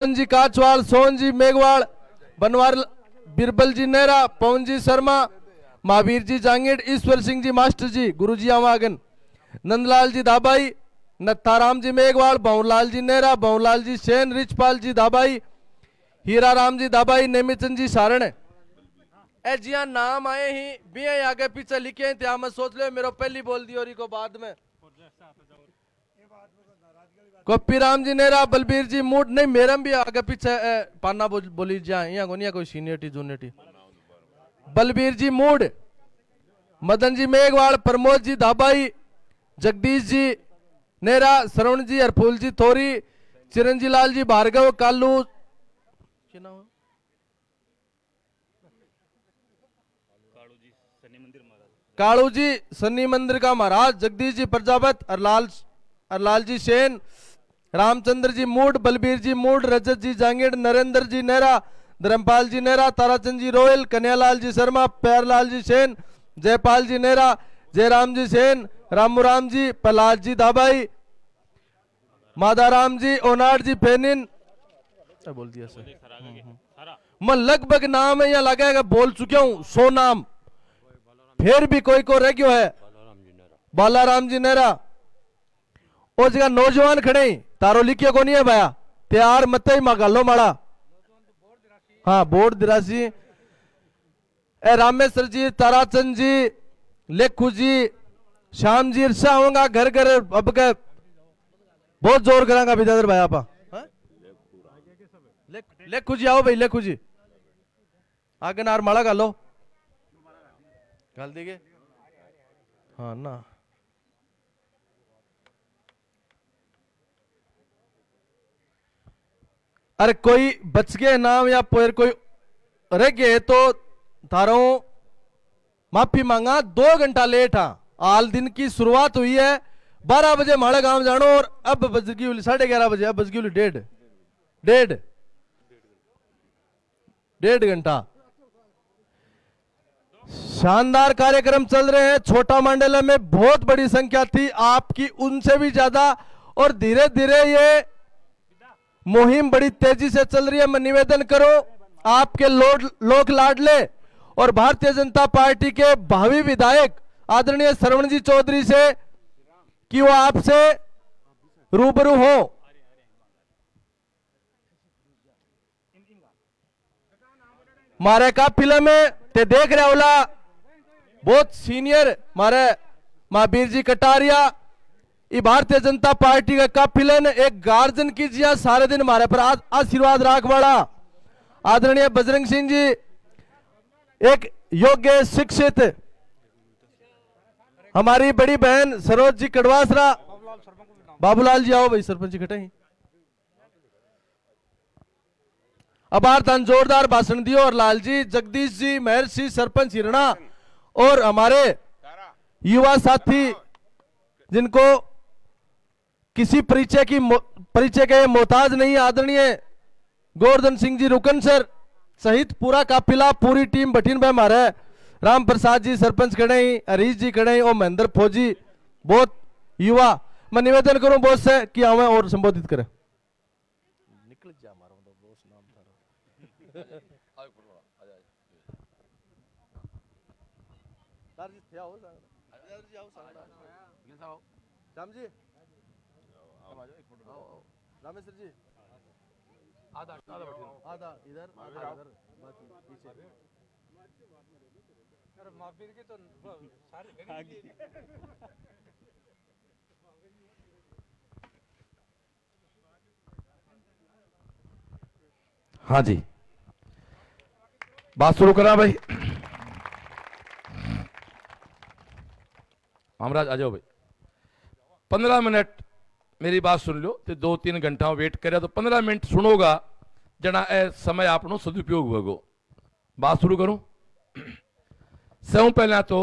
जी काचवाल, सोहन जी मेघवाल, बनवार बिरबल जी नेहरा, पवन जी शर्मा, महावीर जी जांगीड़, ईश्वर सिंह जी मास्टर जी, गुरु जी आवागन, नंदलाल जी दाबाई, नत्थाराम जी मेघवाल, बहुलाल जी नेहरा, बहुलाल जी सेन, रिचपाल जी दाबाई, हीरा राम जी दाबाई, नेमिचंद जी सारण। ए जिया नाम आए ही भी आगे पीछे लिखे थे, मैं सोच ले मेरो पहली बोल दी और को बाद में गोपीराम जी नेहरा, बलबीर जी मूड नहीं मेरा भी आगे पीछे पाना बोली जा यहाँ कोई सीनियरिटी जूनियरिटी। बलबीर जी मूड, मदन जी मेघवाल, प्रमोद जी धाबाई, जगदीश जी नेहरा, श्रवण जी हरफूल जी थोरी, चिरंजी लाल जी भार्गव, कालू कालू जी सन्नी मंदिर का महाराज, जगदीश जी प्रजापत, अरलाल जी सेन, रामचंद्र जी मूड, बलबीर जी मूड, रजत जी जांगीड़, नरेंद्र जी नेहरा, धर्मपाल जी नेहरा, ताराचंद जी रोयल, कन्हैयालाल जी शर्मा, प्यारलाल जी सेन, जयपाल जी नेहरा, जयराम जी सेन, रामूराम जी, प्रहलाद जी दाबाई, मादाराम जी, ओनाड जी फेनिन, बोल दिया सर। मैं लगभग नाम है या लगेगा बोल चुका हूं 100 नाम, फिर भी कोई को रह गयो है। बालाराम जी नेहरा, ओ जगह नौजवान खड़े तारो लिखियो को नहीं है भाया, तैयार मत ही मागालो माड़ा। हाँ बोर्ड दिरासी, ए रामेश्वर जी, ताराचंद जी, लेखू जी, श्याम जी, ईर्षा होगा घर घर अब के बहुत जोर करांगा विद्याधर भाई आपा। लेखू जी आओ भाई, लेखू जी आगे नार माड़ा गालो गाल देगे। हाँ ना अरे कोई बच गए नाम या फिर कोई रह गए तो थारो माफी मांगा, 2 घंटा लेट हाँ। आल दिन की शुरुआत हुई है 12 बजे माड़े गांव जानो और अब बज गई 11:30 बजे, अब बज गई डेढ़ घंटा। शानदार कार्यक्रम चल रहे हैं। छोटा मंडला में बहुत बड़ी संख्या थी आपकी, उनसे भी ज्यादा, और धीरे धीरे ये मुहिम बड़ी तेजी से चल रही है। मैं निवेदन करूं आपके लोक लाडले और भारतीय जनता पार्टी के भावी विधायक आदरणीय श्रवण जी चौधरी से कि वो आपसे रूबरू हो। मारे काफिले में ते देख रहे होला बहुत सीनियर मारे महावीर जी कटारिया, भारतीय जनता पार्टी का काफिले ने एक गार्जन कीजिए सारे दिन हमारे पर आशीर्वाद राखवाड़ा आदरणीय बजरंग सिंह जी, एक योग्य शिक्षित हमारी बड़ी बहन सरोज जी कड़वासरा, बाबूलाल जी आओ भाई, सरपंच जी खटे अबार तान जोरदार भाषण दियो, और लाल जी, जगदीश जी, महर सिंह सरपंच हिरणा और हमारे युवा साथी जिनको किसी परिचय के मोहताज नहीं, आदरणीय गोवर्धन सिंह जी रुकन सर सहित पूरा काफिला, पूरी टीम बठिन भाई मारे, राम प्रसाद जी सरपंच खड़े, हरीश जी खड़े और महेंद्र फौजी, बहुत युवा। मैं निवेदन करूं बहुत से कि हमें और संबोधित करें। निकल जा मारो दोस्त नाम श्याम जी, रामेश्वर जी, आधा इधर पीछे। महावीर की तो सारे हाँ जी, बात शुरू करा भाई। हमराज आ जाओ भाई, 15 मिनट मेरी बात सुन लो, तो 2-3 घंटा वेट करे तो 15 मिनट सुनोगा जना ए समय आपनो सदुपयोग होगो। बात शुरू करूं। सब पहला तो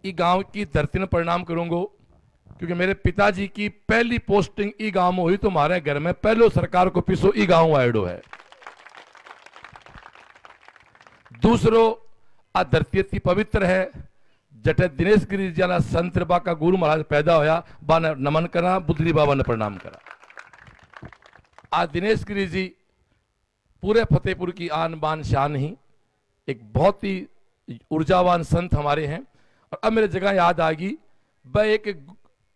ई गांव की धरती में प्रणाम करूंगा, क्योंकि मेरे पिताजी की पहली पोस्टिंग ई गांव में हुई, तो हमारे घर में पहलो सरकार को पीछो ई गांव आयडो है। दूसरो आ धरती इतनी पवित्र है, जटे दिनेश गिरी जी संत का गुरु महाराज पैदा होया, बा ने नमन करा, बुद्धरी बाबा ने प्रणाम करा। आज दिनेश गिरी जी पूरे फतेहपुर की आन बान शान ही, एक बहुत ही ऊर्जावान संत हमारे हैं। और अब मेरे जगह याद आ गई, वह एक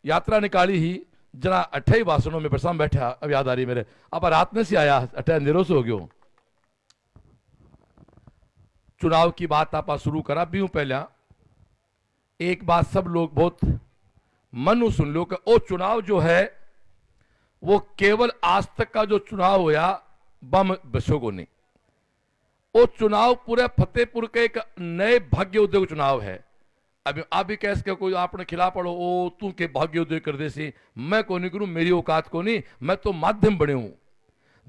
यात्रा निकाली ही जना 28 भाषणों में प्रसाद बैठा, अब याद आ रही मेरे, अब रात में से आया 28 अंधेरों से हो गयो। चुनाव की बात आप शुरू करा भी हूं। पहले एक बात सब लोग बहुत मन सुन लो कि वो चुनाव जो है वो केवल आज तक का जो चुनाव होया बम बसों को नहीं, वो चुनाव पूरे फतेहपुर के एक नए भाग्य उद्योग चुनाव है। अभी आप भी कह सके कोई आपने खिलाफ पड़ो ओ तू के भाग्य उद्योग कर दे सी, मैं को नहीं करूं, मेरी औकात को नहीं, मैं तो माध्यम बने हूं।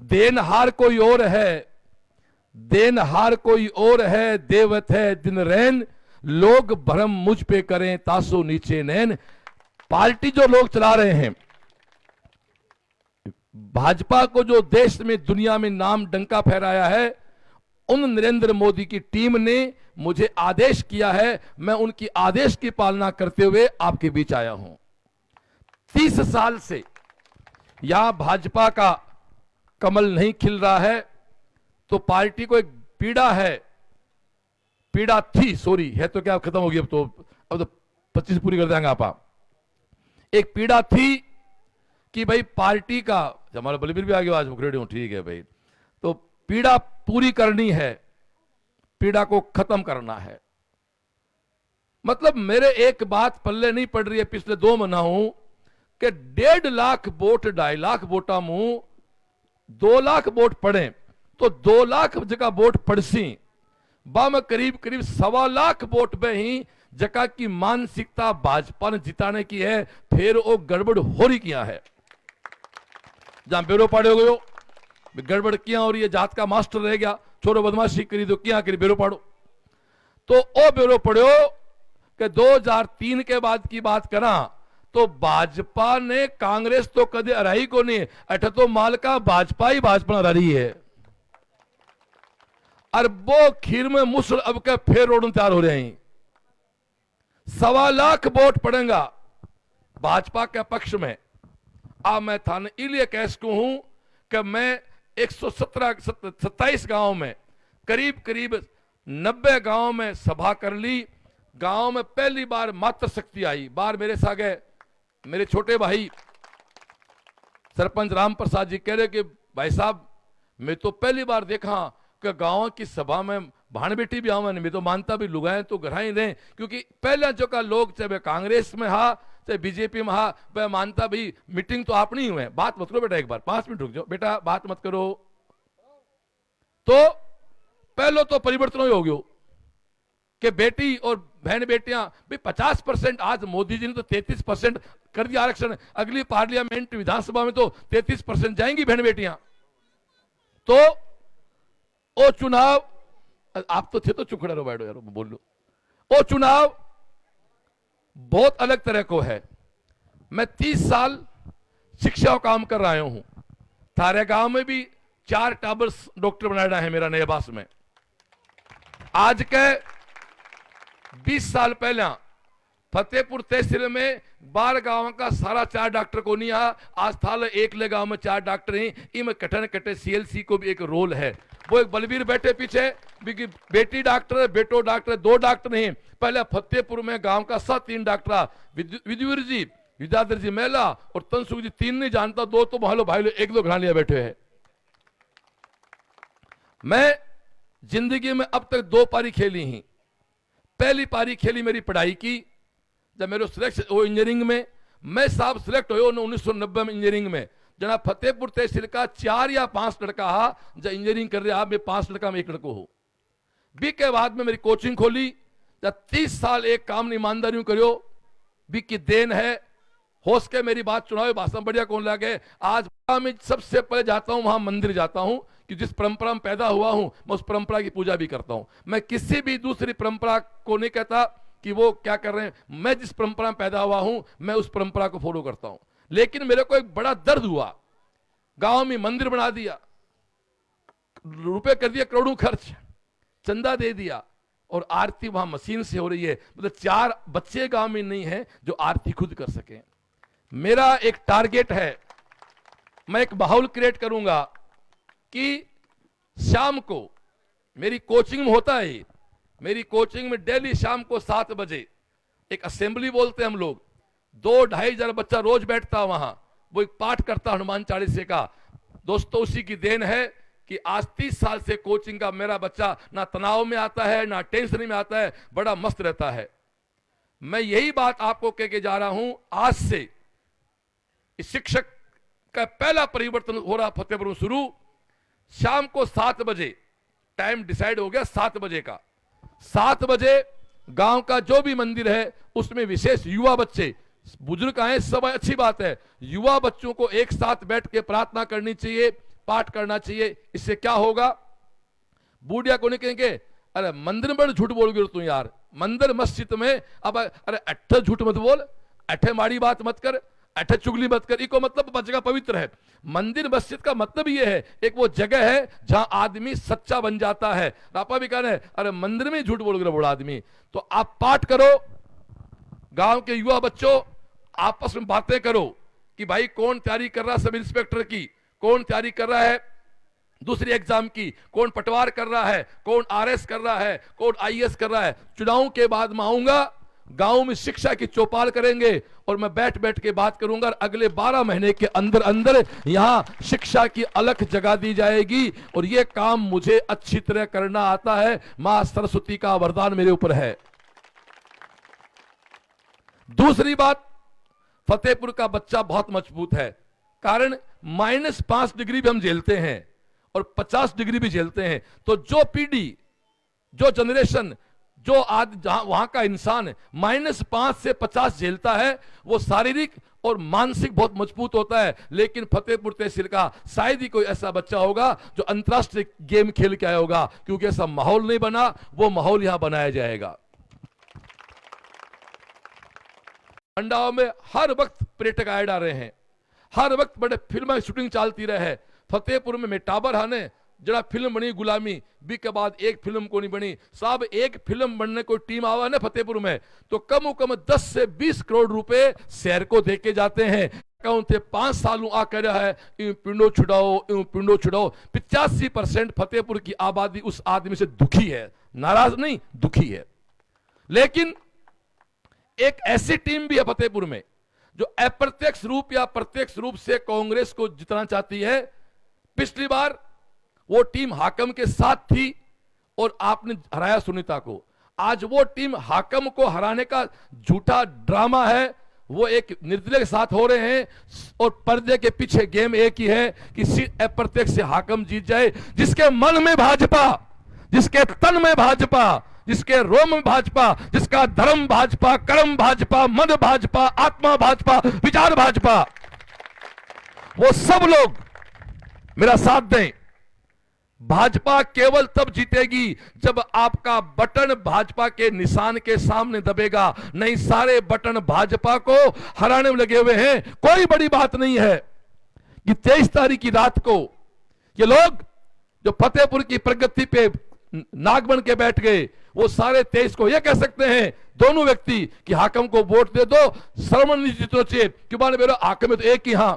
देनहार कोई और है, देनहार कोई और है, देवत है दिन रैन, लोग भरम मुझ पे करें तासो नीचे नैन। पार्टी जो लोग चला रहे हैं, भाजपा को जो देश में दुनिया में नाम डंका फहराया है, उन नरेंद्र मोदी की टीम ने मुझे आदेश किया है, मैं उनकी आदेश की पालना करते हुए आपके बीच आया हूं। 30 साल से यहां भाजपा का कमल नहीं खिल रहा है, तो पार्टी को एक पीड़ा है, पीड़ा थी, सॉरी है तो क्या खत्म हो गई, अब तो 25 पूरी कर देंगे आप। एक पीड़ा थी कि भाई पार्टी का, हमारा बलबीर भी आ गया आज, रेडी हूं, ठीक है भाई, तो पीड़ा पूरी करनी है, पीड़ा को खत्म करना है। मतलब मेरे एक बात पल्ले नहीं पड़ रही है पिछले 2 महीना हूं कि 1.5 लाख वोट 2.5 लाख वोटा मुंह 2 लाख वोट पड़े तो 2 लाख जगह वोट पड़सी बाम करीब करीब 1.25 लाख वोट में ही जगह की मानसिकता भाजपा ने जिताने की है, फिर वो गड़बड़ हो रही किया है। जहां बेरो पाड़े हो गयो गड़बड़ किया और ये जात का मास्टर रह गया, छोरो बदमाशी करी तो क्या करी, बेरो पाड़ो। तो ओ बेरो पड़ो कि 2003 के बाद की बात करा तो भाजपा ने कांग्रेस तो कदे हराई को नहीं, अठ तो माल का भाजपा ही भाजपा हरा रही है। और वो खीर में मुसल अब के फिर रोड तैयार हो रहे हैं। 1.25 लाख वोट पड़ेगा भाजपा के पक्ष में। अब मैं थाने इसलिए कह सकूं हूं कि मैं 127 गांव में करीब करीब 90 गांव में सभा कर ली। गांव में पहली बार मातृ शक्ति आई। बार मेरे साथ गए मेरे छोटे भाई सरपंच राम प्रसाद जी, कह रहे कि भाई साहब मैं तो पहली बार देखा कि गांव की सभा में भाण बेटी भी आवे, मैं तो मानता भी लुगाए तो घर ही रहे, क्योंकि पहले जो का लोग चाहे कांग्रेस में हा चाहे बीजेपी में हा, वह मानता भी मीटिंग तो आप नहीं हुए, बात मत करो बेटा, एक बार 5 मिनट रुक जाओ बेटा, बात मत करो। तो पहले तो परिवर्तन हो गयो कि बेटी और बहन बेटियां भी 50%, आज मोदी जी ने तो 33% कर दिया आरक्षण, अगली पार्लियामेंट विधानसभा में तो 33% जाएंगी बहन बेटियां। तो वो चुनाव, आप तो थे तो चुकड़ा रो बैठो यार, बोल लो, वो चुनाव बहुत अलग तरह को है। मैं 30 साल शिक्षा का काम कर रहा हूं। थारे गांव में भी 4 टावर्स डॉक्टर बनाया है मेरा नएबास में। आज के 20 साल पहले फतेहपुर तहसील में 12 गांव का सारा 4 डॉक्टर को नहीं आ, आज थाल एक ले गांव में 4 डॉक्टर हैं। इनमें कटन कटे सीएलसी को भी एक रोल है। वो एक बलबीर बैठे पीछे, बेटी डॉक्टर है, बेटो डॉक्टर है, 2 डॉक्टर नहीं। पहले फतेहपुर में गांव का 3 डॉक्टर, विद्युर जी, विद्याधर जी मेला और तनसुख जी, 3 नहीं जानता, 2 तो भालो भाई लो, 1-2 घरा लिया बैठे हैं। मैं जिंदगी में अब तक 2 पारी खेली ही। पहली पारी खेली मेरी पढ़ाई की, जब मेरे सिलेक्शन हो इंजीनियरिंग में, मैं साहब सिलेक्ट हो 1990 में इंजीनियरिंग में। जना फतेहपुर तहसील का 4 या 5 लड़का हा जब इंजीनियरिंग कर रहा, मैं 5 लड़का में 1 लड़को हो। बी के बाद में मेरी कोचिंग खोली, जब 30 साल एक काम ईमानदारी करो, बी की देन है। होश के मेरी बात चुनाव भाषण बढ़िया कौन लगे। आज मैं सबसे पहले जाता हूं वहां मंदिर जाता हूं कि जिस परंपरा में पैदा हुआ हूं मैं उस परंपरा की पूजा भी करता हूं। मैं किसी भी दूसरी परंपरा को नहीं कहता कि वो क्या कर रहे हैं, मैं जिस परंपरा में पैदा हुआ हूं मैं उस परंपरा को फॉलो करता हूं। लेकिन मेरे को एक बड़ा दर्द हुआ, गांव में मंदिर बना दिया, रुपए कर दिया करोड़ों खर्च, चंदा दे दिया और आरती वहां मशीन से हो रही है। मतलब 4 बच्चे गांव में नहीं है जो आरती खुद कर सके। मेरा एक टारगेट है मैं एक माहौल क्रिएट करूंगा कि शाम को मेरी कोचिंग में होता है, मेरी कोचिंग में डेली शाम को 7 बजे एक असेंबली बोलते हैं हम लोग, 2-2.5 हजार बच्चा रोज बैठता वहां, वो एक पाठ करता हनुमान चालीसे का। दोस्तों उसी की देन है कि आज 30 साल से कोचिंग का मेरा बच्चा ना तनाव में आता है, ना टेंशन में आता है, बड़ा मस्त रहता है। मैं यही बात आपको कह के जा रहा हूं, आज से इस शिक्षक का पहला परिवर्तन हो रहा फतेहपुर में शुरू। शाम को 7 बजे टाइम डिसाइड हो गया, 7 बजे का। 7 बजे गांव का जो भी मंदिर है उसमें विशेष युवा बच्चे, बुजुर्ग आए सब अच्छी बात है, युवा बच्चों को एक साथ बैठ के प्रार्थना करनी चाहिए, पाठ करना चाहिए। इससे क्या होगा, बूढ़िया को नहीं कहेंगे अरे मंदिर में झूठ बोल गए तू यार, मंदिर मस्जिद में अब अरे अट्ठे झूठ मत बोल, अट्ठे माड़ी बात मत कर, अट्ठे चुगली मत कर। इको मतलब जगह पवित्र है। मंदिर मस्जिद का मतलब ये है एक वो जगह है जहां आदमी सच्चा बन जाता है। रापा भी कहना है अरे मंदिर में झूठ बोल गए बड़ा आदमी। तो आप पाठ करो, गांव के युवा बच्चों आपस में बातें करो कि भाई कौन तैयारी कर रहा है सब इंस्पेक्टर की, कौन तैयारी कर रहा है दूसरी एग्जाम की, कौन पटवार कर रहा है, कौन आरएस कर रहा है, कौन आईएएस कर रहा है। चुनाव के बाद मैं आऊंगा, गांव में शिक्षा की चौपाल करेंगे और मैं बैठ बैठ के बात करूंगा। अगले 12 महीने के अंदर अंदर यहां शिक्षा की अलख जगा दी जाएगी और यह काम मुझे अच्छी तरह करना आता है। मां सरस्वती का वरदान मेरे ऊपर है। दूसरी बात, फतेहपुर का बच्चा बहुत मजबूत है, कारण -5 डिग्री भी हम झेलते हैं और 50 डिग्री भी झेलते हैं। तो जो पीढ़ी, जो जनरेशन, जो आज जहां वहां का इंसान -5 से 50 झेलता है वो शारीरिक और मानसिक बहुत मजबूत होता है। लेकिन फतेहपुर तहसील का शायद ही कोई ऐसा बच्चा होगा जो अंतरराष्ट्रीय गेम खेल के आया होगा, क्योंकि ऐसा माहौल नहीं बना, वो माहौल यहां बनाया जाएगा। अंडाओं में हर वक्त पर्यटक आए जा रहे हैं, हर वक्त बड़े फिल्म की शूटिंग चलती रहे। फतेहपुर में मेटाबर हाने जरा फिल्म बनी गुलामी बी के बाद एक फिल्म को नहीं बनी साहब। एक फिल्म बनने को टीम आवा ना फतेहपुर में तो कम 10 से 20 करोड़ रुपए शहर को दे के जाते हैं। कहूं थे 5 सालों आ कर रहा है यूं पिंडो छुड़ाओ, यूं पिंडो छुड़ाओ। 85% फतेहपुर की आबादी उस आदमी से दुखी है, नाराज नहीं, दुखी है। लेकिन एक ऐसी टीम भी है फतेहपुर में जो अप्रत्यक्ष रूप या प्रत्यक्ष रूप से कांग्रेस को जितना चाहती है। पिछली बार वो टीम हाकम के साथ थी और आपने हराया सुनीता को। आज वो टीम हाकम को हराने का झूठा ड्रामा है, वो एक निर्दलीय के साथ हो रहे हैं और पर्दे के पीछे गेम एक ही है कि अप्रत्यक्ष से हाकम जीत जाए। जिसके मन में भाजपा, जिसके तन में भाजपा, जिसके रोम में भाजपा, जिसका धर्म भाजपा, कर्म भाजपा, मन भाजपा, आत्मा भाजपा, विचार भाजपा, वो सब लोग मेरा साथ दें। भाजपा केवल तब जीतेगी जब आपका बटन भाजपा के निशान के सामने दबेगा, नहीं सारे बटन भाजपा को हराने में लगे हुए हैं। कोई बड़ी बात नहीं है कि 23 तारीख की रात को ये लोग जो फतेहपुर की प्रगति पे नाग बन के बैठ गए, वो सारे 23 को ये कह सकते हैं दोनों व्यक्ति कि हाकम को वोट दे दो, सर्वनिश्चित क्यों बेरो हाकम में तो एक ही। हां,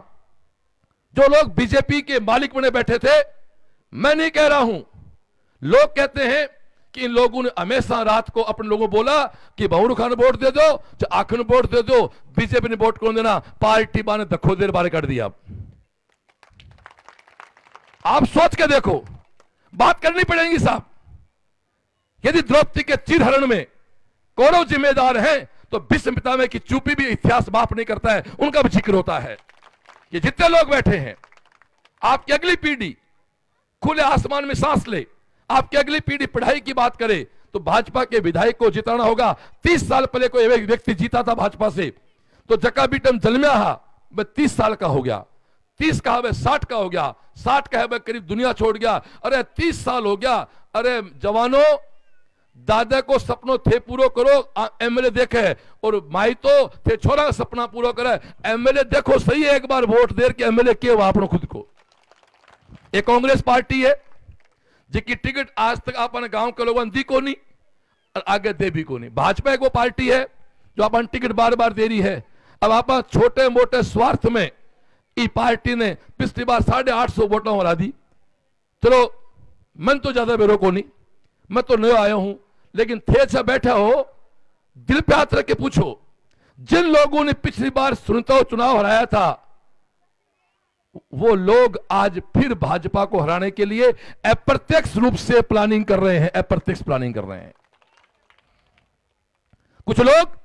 जो लोग बीजेपी के मालिक बने बैठे थे, मैं नहीं कह रहा हूं, लोग कहते हैं कि इन लोगों ने हमेशा रात को अपने लोगों को बोला कि बहुरू खान वोट दे दो, आखिर वोट दे दो, बीजेपी ने वोट कौन देना, पार्टी बाने दखो देर बारे कर दिया। आप सोच के देखो, बात करनी पड़ेगी साहब। यदि द्रौपदी के चिरहरण में कौरव जिम्मेदार हैं तो भीष्म पितामह की चूपी भी इतिहास माफ नहीं करता है, उनका भी जिक्र होता है। ये जितने लोग बैठे हैं, आपकी अगली पीढ़ी खुले आसमान में सांस ले, आपकी अगली पीढ़ी पढ़ाई की बात करे तो भाजपा के विधायक को जिताना होगा। 30 साल पहले कोई एक व्यक्ति जीता था भाजपा से, तो जकाबीटम जलमिया वह 30 साल का हो गया, 30 का वह 60 का हो गया, 60 का वह करीब दुनिया छोड़ गया। अरे 30 साल हो गया। अरे जवानों, दादा को सपनों थे पूरा करो, एमएलए देखे, और माई तो थे छोरा का सपना पूरा करे, एमएलए देखो सही है, एक बार वोट दे के एमएलए के आप खुद को। एक कांग्रेस पार्टी है जिसकी टिकट आज तक अपन गांव के लोगों ने दी को नहीं और आगे दे भी को नहीं। भाजपा एक वो पार्टी है जो अपन टिकट बार बार दे रही है। अब आप छोटे मोटे स्वार्थ में ई पार्टी ने पिछली बार 850 वोटों हरा दी। चलो मन तो ज्यादा बेरो को नहीं, मैं तो नया आया हूं, लेकिन थे से बैठे हो, दिल पे हाथ रख के पूछो, जिन लोगों ने पिछली बार सुनता चुनाव हराया था, वो लोग आज फिर भाजपा को हराने के लिए अप्रत्यक्ष रूप से प्लानिंग कर रहे हैं, अप्रत्यक्ष प्लानिंग कर रहे हैं। कुछ लोग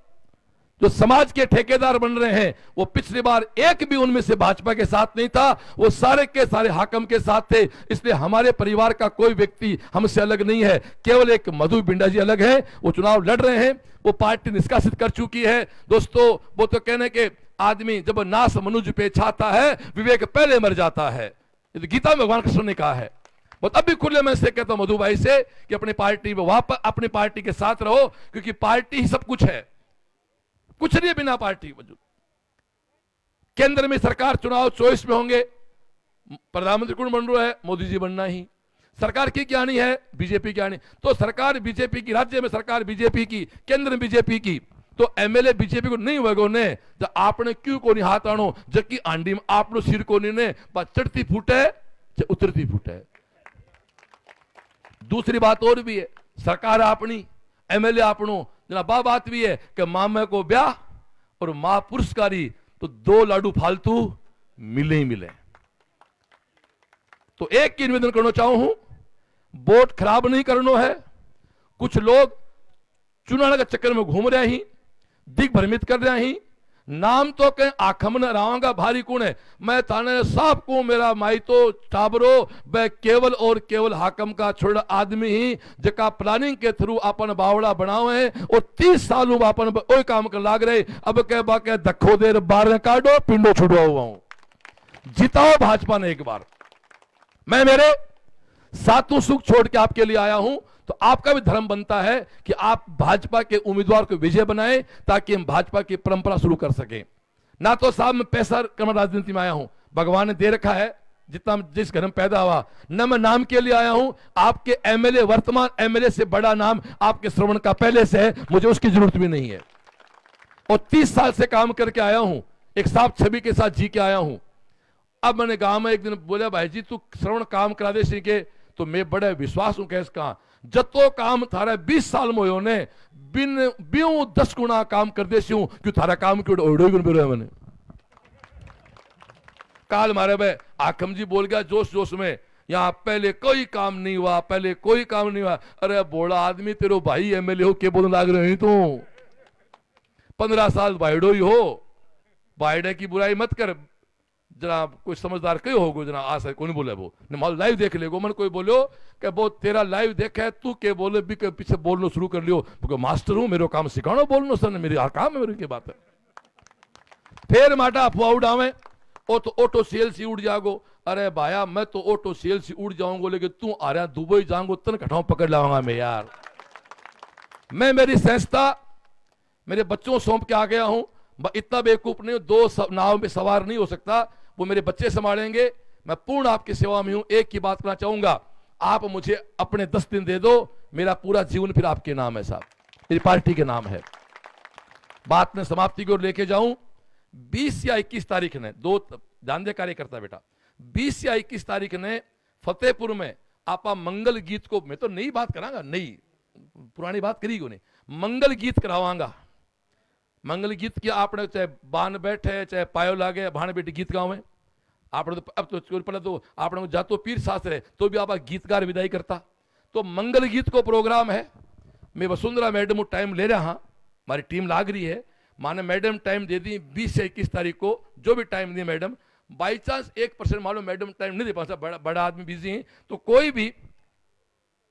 जो समाज के ठेकेदार बन रहे हैं, वो पिछली बार एक भी उनमें से भाजपा के साथ नहीं था, वो सारे के सारे हाकम के साथ थे। इसलिए हमारे परिवार का कोई व्यक्ति हमसे अलग नहीं है, केवल एक मधु बिंडा जी अलग है। वो चुनाव लड़ रहे हैं, वो पार्टी निष्कासित कर चुकी है। दोस्तों, वो तो कहने के आदमी जब नाश मनुज पे छाता है, विवेक पहले मर जाता है, ये तो गीता में भगवान कृष्ण ने कहा है। बहुत अभी खुले मैं से कहता हूं मधु भाई से कि अपनी पार्टी में वापस अपनी पार्टी के साथ रहो, क्योंकि पार्टी ही सब कुछ है, कुछ नहीं बिना पार्टी वजूद। केंद्र में सरकार चुनाव 24 में होंगे, प्रधानमंत्री कौन बन रहा है? मोदी जी बनना ही। सरकार की क्या नहीं है? बीजेपी की आनी। तो सरकार बीजेपी की, राज्य में सरकार बीजेपी की, केंद्र में बीजेपी की, तो एमएलए बीजेपी को नहीं होगा ने जब आपने क्यों को नहीं हाथ आनो, जबकि आंडी में आपनो सिर को नहीं ने चढ़ती फूट है चाहे उतरती फूट है। दूसरी बात और भी है, सरकार अपनी, एमएलए आपनो, जनाब बात भी है कि मामे को ब्याह और मां पुरस्कारी, तो 2 लाडू फालतू मिले ही मिले। तो एक की निवेदन करना चाहूं, वोट खराब नहीं करना है। कुछ लोग चुनाव के चक्कर में घूम रहे हैं, दिग्भ्रमित कर रहे हैं, नाम तो कहीं आखम न रहांगा भारी कुण है। मैं थाने साहब को मेरा माई तो टाबरो, वह केवल और केवल हाकम का छोड़ आदमी ही जका प्लानिंग के थ्रू अपन बावड़ा बनावे और 30 साल अपन कोई काम कर लाग रहे। अब कह बाके धक्को देर बार काटो पिंडो छुड़वा हुआ हूं, जिताओ भाजपा ने एक बार। मैं मेरे सातों सुख छोड़ के आपके लिए आया हूं, तो आपका भी धर्म बनता है कि आप भाजपा के उम्मीदवार को विजय बनाएं, ताकि हम भाजपा की परंपरा शुरू कर सकें। ना तो साहब मैं पैसा कमर राजनीति में आया हूं, भगवान ने दे रखा है जितना जिस घर में पैदा हुआ, न मैं नाम के लिए आया हूं। आपके एमएलए, वर्तमान एमएलए से बड़ा नाम आपके श्रवण का पहले से है, मुझे उसकी जरूरत भी नहीं है। और 30 साल से काम करके आया हूं, एक साफ छवि के साथ जी के आया हूं। अब मैंने गांव में एक दिन बोला, भाई जी तू श्रवण काम करा दे सी के, तो मैं बड़े विश्वास हूं कैस का जतो काम थारा 20 साल में हो ने बिन ब्यों 10 गुना काम कर दे सी हूं, क्यों थारा काम क्यों ओढ़ो ही बिन मैंने। काल मारे भाई आखम जी बोल गया जोश जोश में, यहां पहले कोई काम नहीं हुआ, पहले कोई काम नहीं हुआ। अरे बोला आदमी, तेरो भाई एमएलए हो के बोलने लाग रहे हो, तू 15 साल बाइडो ही हो, बाइडे की बुराई मत कर। जनाब कोई समझदार कहीं होगो जना आ सके, कौन बोले वो माल लाइव देख लेगो, मन कोई बोलो कि वो तेरा लाइव देखा है, तू के बोले भी के पीछे बोलना शुरू कर लियो, क्योंकि मास्टर हूं, मेरे काम सिखाना बोलना सर, मेरी काम है, मेरी की बात है। फिर माटा अफवाह उड़ावे, ओ तो ऑटो सेल से उड़ जाओ। अरे भाया मैं तो ऑटो सेल से उड़ जाऊंगा, लेकिन तू आ रहा दुबई जाऊंगा तन कठाऊ पकड़ लाऊंगा मैं यार। मैं मेरी संस्था मेरे बच्चों सौंप के आ गया हूं, इतना बेवकूफ नहीं, 2 नाव में सवार नहीं हो सकता, वो मेरे बच्चे संभालेंगे। मैं पूर्ण आपकी सेवा में हूं। एक ही बात करना चाहूंगा, आप मुझे अपने 10 दिन दे दो, मेरा पूरा जीवन फिर आपके नाम है साहब, मेरी पार्टी के नाम है। बात में समाप्ति की ओर लेके जाऊं, 20 या 21 तारीख ने, 2 जान दे कार्यकर्ता बेटा, 20 या 21 तारीख ने फतेहपुर में आपा मंगल गीत को, मैं तो नई बात करांगा, नई पुरानी बात करी को नहीं, मंगल गीत करावांगा। मंगल गीत की आपने चाहे बान बैठे चाहे पायो लागे भाण बेटी गीत गावे, आपने तो अब तो पहले तो आपने जातो पीर शास्त्र है तो भी आप गीतकार विदाई करता। तो मंगल गीत को प्रोग्राम है, मैं वसुंधरा मैडम टाइम ले रहा हाँ, हमारी टीम लाग रही है, माने मैडम टाइम दे दी 20 से 21 तारीख को, जो भी time the madam, by chance 1% मालूम मैडम टाइम नहीं दे पाता, बड़ा आदमी बिजी है, तो कोई भी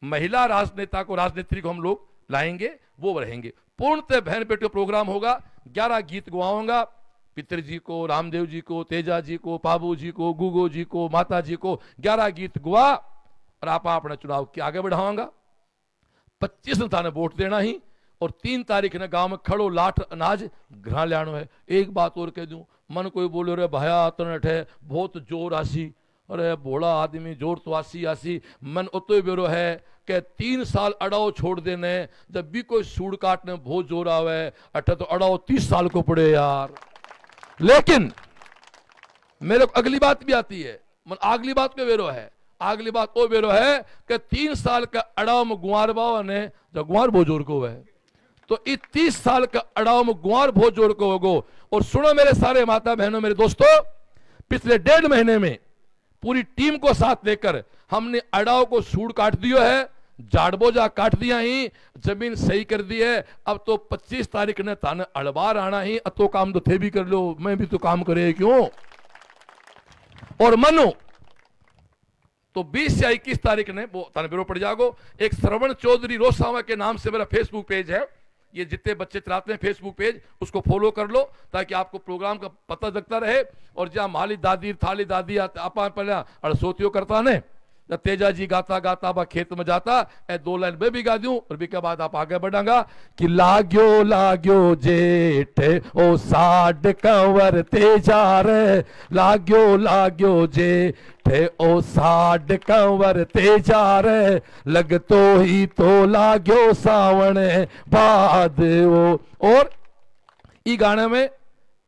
महिला राजनेता को, राजनेत्री को हम लोग लाएंगे, वो रहेंगे। पूर्णतः बहन बेटियों प्रोग्राम होगा, 11 गीत गवाऊंगा, पितृजी को, रामदेव जी को, तेजा जी को, पाबू जी को, गुगो जी को, माता जी को 11 गीत गुआ, और आप अपने चुनाव के आगे बढ़ाऊंगा। 25 थाने वोट देना ही, और 3 तारीख ने गांव में खड़ो लाठ अनाज घर ले आनो है। एक बात और कह दूं, मन कोई बोले रे भाया तनठ है बहुत जोर आसी, अरे भोला आदमी जोर तो आसी आसी, मन उतो बेरो है कि 3 साल अड़ाओ छोड़ देने, जब भी कोई सूड़ काटने बहुत जोर आवे, अट्ठा तो अड़ाओ 30 साल को पड़े यार। लेकिन मेरे को अगली बात भी आती है, अगली बात को वेरो है, अगली बात वो वेरो है कि 3 साल का अड़ाव में गुआर बावा ने जो गुआर भोजोर को है, तो इस 30 साल का अड़ाव में गुआर भोजोर को होगो। और सुनो मेरे सारे माता बहनों, मेरे दोस्तों, पिछले 1.5 महीने में पूरी टीम को साथ लेकर हमने अड़ाव को सूड़ काट दियो है, झाड़ बोझा काट दिया ही, जमीन सही कर दी है। अब तो 25 तारीख ने थाने अड़बार आना ही, तो काम तो थे भी कर लो, मैं भी तो काम करे क्यों। और मनो तो 20 या 21 तारीख ने वो थाने बिरो पड़ जागो। एक श्रवण चौधरी रोसावा के नाम से मेरा फेसबुक पेज है, ये जितने बच्चे चलाते हैं फेसबुक पेज उसको फॉलो कर लो ताकि आपको प्रोग्राम का पता लगता रहे। और जहां माली दादी थाली दादी आप पहले अड़सोतियों करता ने, तेजा जी गाता गाता बा खेत में जाता, 2 लाइन मैं भी गा दूं और भी के बाद आप आगे बढ़ांगा कि लाग्यो लाग्यो जेठ ओ साड कंवर तेजा रे, लाग्यो लाग्यो जेठ ओ साड कंवर तेजा रे, लगतो ही तो लाग्यो सावण बाद वो। और ई गाने में,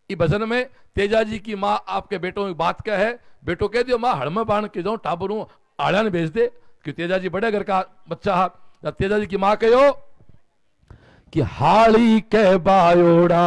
ई भजन में तेजा जी की माँ आपके बेटों की बात क्या है, बेटो कह दियो माँ हड़मे बाण के जाऊं टाबरू आड़ा ने भेज दे, कि तेजा जी बड़े घर का बच्चा है। तेजा जी की माँ कहो कि हाड़ी के बायोड़ा